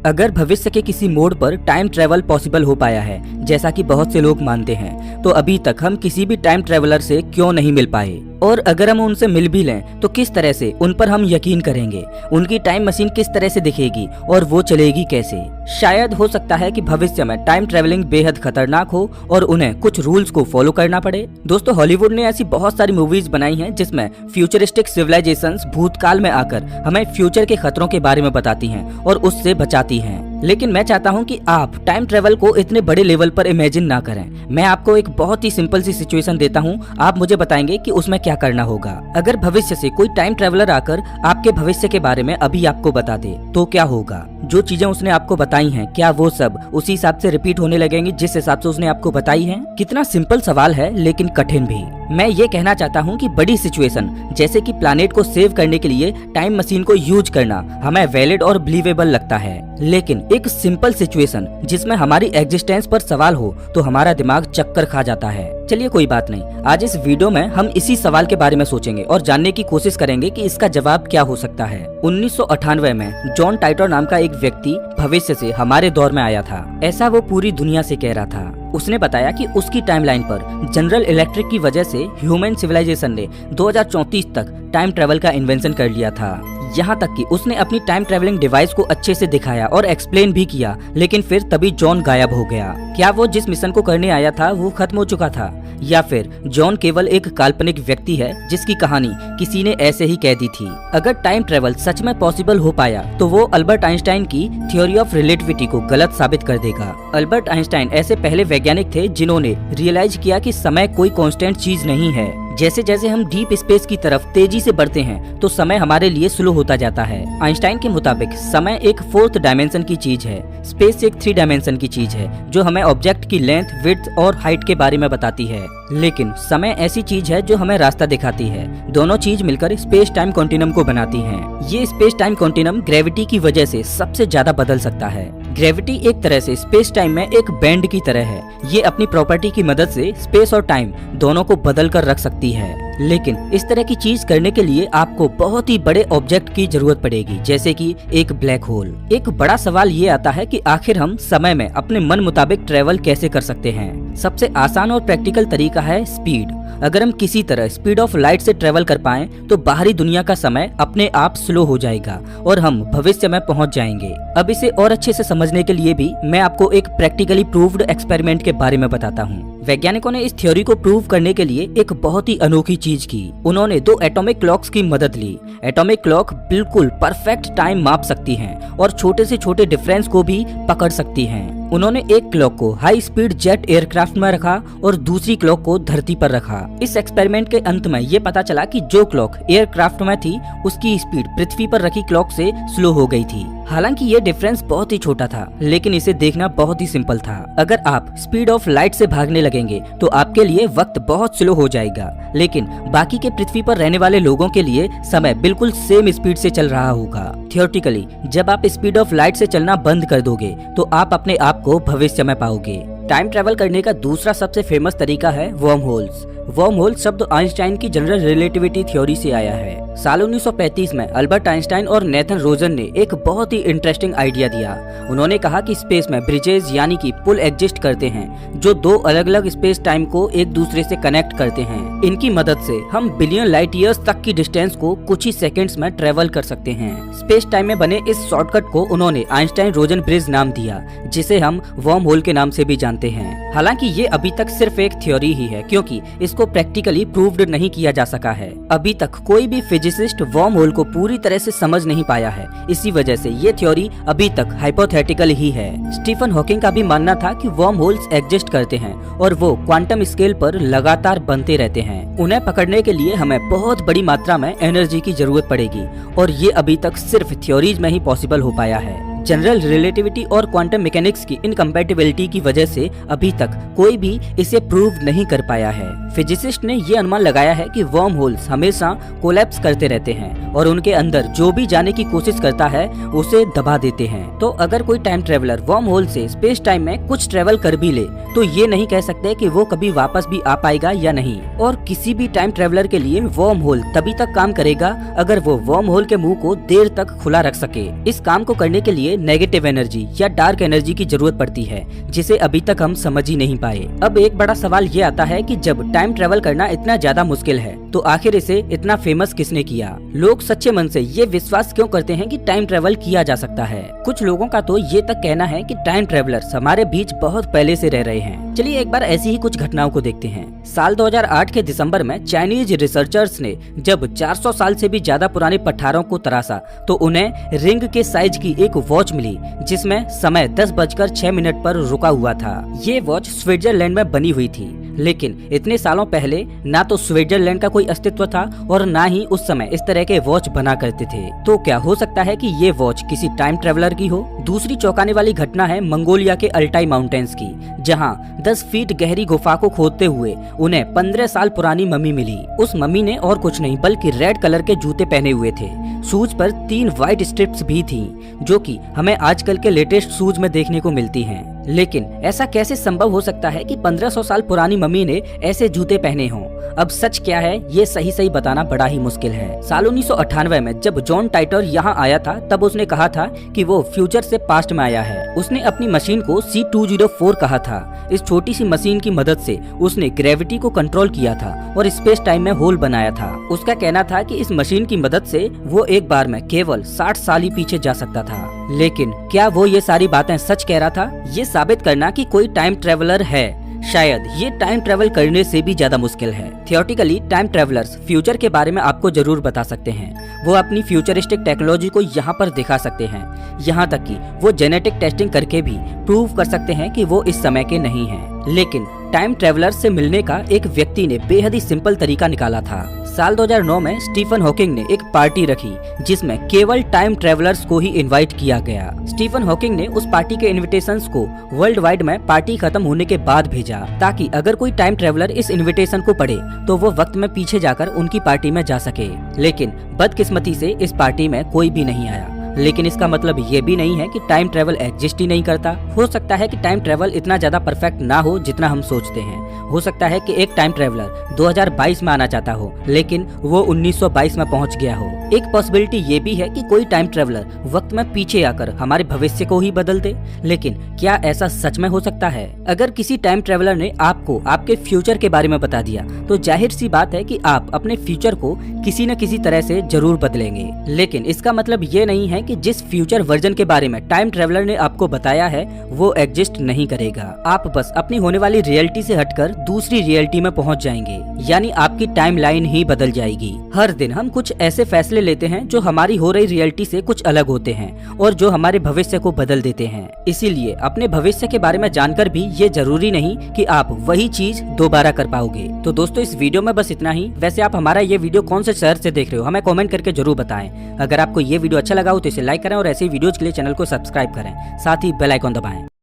अगर भविष्य के किसी मोड़ पर टाइम ट्रेवल पॉसिबल हो पाया है, जैसा कि बहुत से लोग मानते हैं, तो अभी तक हम किसी भी टाइम ट्रेवलर से क्यों नहीं मिल पाए? और अगर हम उनसे मिल भी लें तो किस तरह से उन पर हम यकीन करेंगे? उनकी टाइम मशीन किस तरह से दिखेगी और वो चलेगी कैसे? शायद हो सकता है कि भविष्य में टाइम ट्रेवलिंग बेहद खतरनाक हो और उन्हें कुछ रूल्स को फॉलो करना पड़े। दोस्तों, हॉलीवुड ने ऐसी बहुत सारी मूवीज बनाई हैं जिसमें फ्यूचरिस्टिक सिविलाइजेशंस भूतकाल में आकर हमें फ्यूचर के खतरों के बारे में बताती हैं और उससे बचाती हैं। लेकिन मैं चाहता हूं कि आप टाइम ट्रेवल को इतने बड़े लेवल पर इमेजिन ना करें। मैं आपको एक बहुत ही सिंपल सी सिचुएशन देता हूं, आप मुझे बताएंगे कि उसमें क्या करना होगा। अगर भविष्य से कोई टाइम ट्रेवलर आकर आपके भविष्य के बारे में अभी आपको बता दे तो क्या होगा? जो चीजें उसने आपको बताई हैं, क्या वो सब उसी हिसाब से रिपीट होने लगेंगी जिस हिसाब से उसने आपको बताई है? कितना सिंपल सवाल है लेकिन कठिन भी। मैं ये कहना चाहता हूँ कि बड़ी सिचुएशन जैसे कि प्लैनेट को सेव करने के लिए टाइम मशीन को यूज करना हमें वैलिड और बिलीवेबल लगता है, लेकिन एक सिंपल सिचुएशन जिसमें हमारी एग्जिस्टेंस पर सवाल हो तो हमारा दिमाग चक्कर खा जाता है। चलिए कोई बात नहीं, आज इस वीडियो में हम इसी सवाल के बारे में सोचेंगे और जानने की कोशिश करेंगे कि इसका जवाब क्या हो सकता है। 1998 में जॉन टाइटर नाम का एक व्यक्ति भविष्य से हमारे दौर में आया था, ऐसा वो पूरी दुनिया से कह रहा था। उसने बताया कि उसकी टाइमलाइन पर जनरल इलेक्ट्रिक की वजह से ह्यूमन सिविलाइजेशन ने 2034 तक टाइम ट्रेवल का इन्वेंशन कर लिया था। यहाँ तक कि उसने अपनी टाइम ट्रेवलिंग डिवाइस को अच्छे से दिखाया और एक्सप्लेन भी किया, लेकिन फिर तभी जॉन गायब हो गया। क्या वो जिस मिशन को करने आया था वो खत्म हो चुका था, या फिर जॉन केवल एक काल्पनिक व्यक्ति है जिसकी कहानी किसी ने ऐसे ही कह दी थी? अगर टाइम ट्रेवल सच में पॉसिबल हो पाया तो वो अल्बर्ट आइंस्टाइन की थ्योरी ऑफ रिलेटिविटी को गलत साबित कर देगा। अल्बर्ट आइंस्टाइन ऐसे पहले वैज्ञानिक थे जिन्होंने रियलाइज किया कि समय कोई कांस्टेंट चीज नहीं है। जैसे जैसे हम डीप स्पेस की तरफ तेजी से बढ़ते हैं तो समय हमारे लिए स्लो होता जाता है। आइंस्टाइन के मुताबिक समय एक 4th डायमेंशन की चीज है, स्पेस एक 3 डायमेंशन की चीज है जो हमें ऑब्जेक्ट की लेंथ, विड्थ और हाइट के बारे में बताती है। लेकिन समय ऐसी चीज है जो हमें रास्ता दिखाती है। दोनों चीज मिलकर स्पेस टाइम कॉन्टिनम को बनाती हैं। ये स्पेस टाइम कॉन्टिनम ग्रेविटी की वजह से सबसे ज्यादा बदल सकता है। ग्रेविटी एक तरह से स्पेस टाइम में एक बैंड की तरह है। ये अपनी प्रॉपर्टी की मदद से स्पेस और टाइम दोनों को बदल कर रख सकती है। लेकिन इस तरह की चीज करने के लिए आपको बहुत ही बड़े ऑब्जेक्ट की जरूरत पड़ेगी, जैसे कि एक ब्लैक होल। एक बड़ा सवाल ये आता है कि आखिर हम समय में अपने मन मुताबिक ट्रेवल कैसे कर सकते हैं? सबसे आसान और प्रैक्टिकल तरीका है स्पीड। अगर हम किसी तरह स्पीड ऑफ लाइट से ट्रेवल कर पाएं तो बाहरी दुनिया का समय अपने आप स्लो हो जाएगा और हम भविष्य में पहुंच जाएंगे। अब इसे और अच्छे से समझने के लिए भी मैं आपको एक प्रैक्टिकली प्रूव्ड एक्सपेरिमेंट के बारे में बताता हूँ। वैज्ञानिकों ने इस थ्योरी को प्रूव करने के लिए एक बहुत ही अनोखी चीज की। उन्होंने 2 एटॉमिक क्लॉक्स की मदद ली। एटॉमिक क्लॉक बिल्कुल परफेक्ट टाइम माप सकती हैं और छोटे से छोटे डिफरेंस को भी पकड़ सकती हैं। उन्होंने एक क्लॉक को हाई स्पीड जेट एयरक्राफ्ट में रखा और दूसरी क्लॉक को धरती पर रखा। इस एक्सपेरिमेंट के अंत में ये पता चला कि जो क्लॉक एयरक्राफ्ट में थी उसकी स्पीड पृथ्वी पर रखी क्लॉक से स्लो हो गई थी। हालांकि ये डिफरेंस बहुत ही छोटा था, लेकिन इसे देखना बहुत ही सिंपल था। अगर आप स्पीड ऑफ लाइट से भागने लगेंगे तो आपके लिए वक्त बहुत स्लो हो जाएगा, लेकिन बाकी के पृथ्वी पर रहने वाले लोगों के लिए समय बिल्कुल सेम स्पीड से चल रहा होगा। थियोरेटिकली जब आप स्पीड ऑफ लाइट से चलना बंद कर दोगे तो आप अपने आप को भविष्य में पाओगे। टाइम ट्रेवल करने का दूसरा सबसे फेमस तरीका है वर्म होल्स। वर्म होल शब्द आइंस्टाइन की जनरल रिलेटिविटी थ्योरी से आया है। साल 1935 में अल्बर्ट आइंस्टाइन और नेथन रोजन ने एक बहुत ही इंटरेस्टिंग आइडिया दिया। उन्होंने कहा कि स्पेस में ब्रिजेस यानी कि पुल एग्जिस्ट करते हैं जो 2 अलग अलग स्पेस टाइम को एक दूसरे से कनेक्ट करते हैं। इनकी मदद से हम बिलियन लाइट ईयर्स तक की डिस्टेंस को कुछ ही सेकंड्स में ट्रेवल कर सकते हैं। स्पेस टाइम में बने इस शॉर्टकट को उन्होंने आइंस्टाइन रोजन ब्रिज नाम दिया, जिसे हम वर्म होल के नाम से भी जानते हैं। हालांकि ये अभी तक सिर्फ एक थ्योरी ही है, क्योंकि इसको प्रैक्टिकली प्रूव्ड नहीं किया जा सका है। अभी तक कोई भी फिजिसिस्ट वर्म होल को पूरी तरह से समझ नहीं पाया है। इसी वजह से ये थ्योरी अभी तक हाइपोथेटिकल ही है। स्टीफन हॉकिंग का भी मानना था कि वर्म होल्स एग्जिस्ट करते हैं और वो क्वांटम स्केल पर लगातार बनते रहते हैं। उन्हें पकड़ने के लिए हमें बहुत बड़ी मात्रा में एनर्जी की जरूरत पड़ेगी और ये अभी तक सिर्फ थ्योरीज में ही पॉसिबल हो पाया है। जनरल रिलेटिविटी और क्वांटम मैकेनिक्स की इनकम्पैटिबिलिटी की वजह से अभी तक कोई भी इसे प्रूव नहीं कर पाया है। फिजिसिस्ट ने ये अनुमान लगाया है कि वर्म होल्स हमेशा कोलैप्स करते रहते हैं और उनके अंदर जो भी जाने की कोशिश करता है उसे दबा देते हैं। तो अगर कोई टाइम ट्रेवलर वर्म होल से स्पेस टाइम में कुछ ट्रेवल कर भी ले तो ये नहीं कह सकते कि वो कभी वापस भी आ पाएगा या नहीं। और किसी भी टाइम ट्रेवलर के लिए वर्म होल तभी तक काम करेगा अगर वो वर्म होल के मुंह को देर तक खुला रख सके। इस काम को करने के लिए से नेगेटिव एनर्जी या डार्क एनर्जी की जरूरत पड़ती है, जिसे अभी तक हम समझ ही नहीं पाए। अब एक बड़ा सवाल ये आता है कि जब टाइम ट्रेवल करना इतना ज्यादा मुश्किल है तो आखिर इसे इतना फेमस किसने किया? लोग सच्चे मन से ये विश्वास क्यों करते हैं कि टाइम ट्रेवल किया जा सकता है? कुछ लोगों का तो ये तक कहना है कि टाइम ट्रेवलर्स हमारे बीच बहुत पहले से रह रहे हैं। चलिए एक बार ऐसी ही कुछ घटनाओं को देखते हैं। साल 2008 के दिसंबर में चाइनीज रिसर्चर्स ने जब 400 साल से भी ज्यादा पुराने पठारों को तराशा तो उन्हें रिंग के साइज की एक वॉच मिली, जिसमें समय 10:06 पर रुका हुआ था। ये वॉच स्विट्जरलैंड में बनी हुई थी, लेकिन इतने सालों पहले ना तो स्विट्जरलैंड का कोई अस्तित्व था और ना ही उस समय इस तरह के वॉच बना करते थे। तो क्या हो सकता है कि ये वॉच किसी टाइम ट्रेवलर की हो? दूसरी चौंकाने वाली घटना है मंगोलिया के अल्टाई माउंटेन्स की, जहां 10 फीट गहरी गुफा को खोदते हुए उन्हें 15 साल पुरानी मम्मी मिली। उस मम्मी ने और कुछ नहीं बल्कि रेड कलर के जूते पहने हुए थे। शूज पर 3 व्हाइट स्ट्रिप्स भी थी, जो कि हमें आजकल के लेटेस्ट शूज में देखने को मिलती हैं। लेकिन ऐसा कैसे संभव हो सकता है कि 1500 साल पुरानी मम्मी ने ऐसे जूते पहने हों? अब सच क्या है ये सही बताना बड़ा ही मुश्किल है। साल 1998 में जब जॉन टाइटर यहाँ आया था तब उसने कहा था कि वो फ्यूचर से पास्ट में आया है। उसने अपनी मशीन को C204 कहा था। इस छोटी सी मशीन की मदद से उसने ग्रेविटी को कंट्रोल किया था और स्पेस टाइम में होल बनाया था। उसका कहना था कि इस मशीन की मदद से वो एक बार में केवल 60 साल ही पीछे जा सकता था। लेकिन क्या वो ये सारी बातें सच कह रहा था? ये साबित करना कि कोई टाइम ट्रेवलर है, शायद ये टाइम ट्रेवल करने से भी ज्यादा मुश्किल है। थियोरेटिकली टाइम ट्रेवलर्स फ्यूचर के बारे में आपको जरूर बता सकते हैं। वो अपनी फ्यूचरिस्टिक टेक्नोलॉजी को यहाँ पर दिखा सकते हैं। यहाँ तक कि वो जेनेटिक टेस्टिंग करके भी प्रूव कर सकते हैं कि वो इस समय के नहीं हैं। लेकिन टाइम ट्रेवलर्स से मिलने का एक व्यक्ति ने बेहद ही सिंपल तरीका निकाला था। साल 2009 में स्टीफन हॉकिंग ने एक पार्टी रखी जिसमें केवल टाइम ट्रेवलर्स को ही इनवाइट किया गया। स्टीफन हॉकिंग ने उस पार्टी के इनविटेशंस को वर्ल्ड वाइड में पार्टी खत्म होने के बाद भेजा, ताकि अगर कोई टाइम ट्रेवलर इस इनविटेशन को पढ़े तो वो वक्त में पीछे जाकर उनकी पार्टी में जा सके। लेकिन बदकिस्मती से इस पार्टी में कोई भी नहीं आया। लेकिन इसका मतलब ये भी नहीं है कि टाइम ट्रेवल एग्जिस्ट ही नहीं करता। हो सकता है कि टाइम ट्रेवल इतना ज्यादा परफेक्ट ना हो जितना हम सोचते हैं। हो सकता है कि एक टाइम ट्रेवलर 2022 में आना चाहता हो, लेकिन वो 1922 में पहुंच गया हो। एक पॉसिबिलिटी ये भी है कि कोई टाइम ट्रेवलर वक्त में पीछे आकर हमारे भविष्य को ही बदल दे। लेकिन क्या ऐसा सच में हो सकता है? अगर किसी टाइम ट्रेवलर ने आपको आपके फ्यूचर के बारे में बता दिया तो जाहिर सी बात है कि आप अपने फ्यूचर को किसी न किसी तरह से जरूर बदलेंगे। लेकिन इसका मतलब ये नहीं है कि जिस फ्यूचर वर्जन के बारे में टाइम ट्रेवलर ने आपको बताया है वो एग्जिस्ट नहीं करेगा। आप बस अपनी होने वाली रियलिटी से हटकर दूसरी रियलिटी में पहुंच जाएंगे, यानी आपकी टाइम लाइन ही बदल जाएगी। हर दिन हम कुछ ऐसे फैसले लेते हैं जो हमारी हो रही रियलिटी से कुछ अलग होते हैं और जो हमारे भविष्य को बदल देते हैं। इसीलिए अपने भविष्य के बारे में जानकर भी ये जरूरी नहीं कि आप वही चीज दोबारा कर पाओगे। तो दोस्तों इस वीडियो में बस इतना ही। वैसे आप हमारा ये वीडियो कौन से शहर से देख रहे हो हमें कमेंट करके जरूर बताएं। अगर आपको ये वीडियो अच्छा लगा हो तो इसे लाइक करें और ऐसे वीडियोज के लिए चैनल को सब्सक्राइब करें, साथ ही बेल आइकन दबाएं।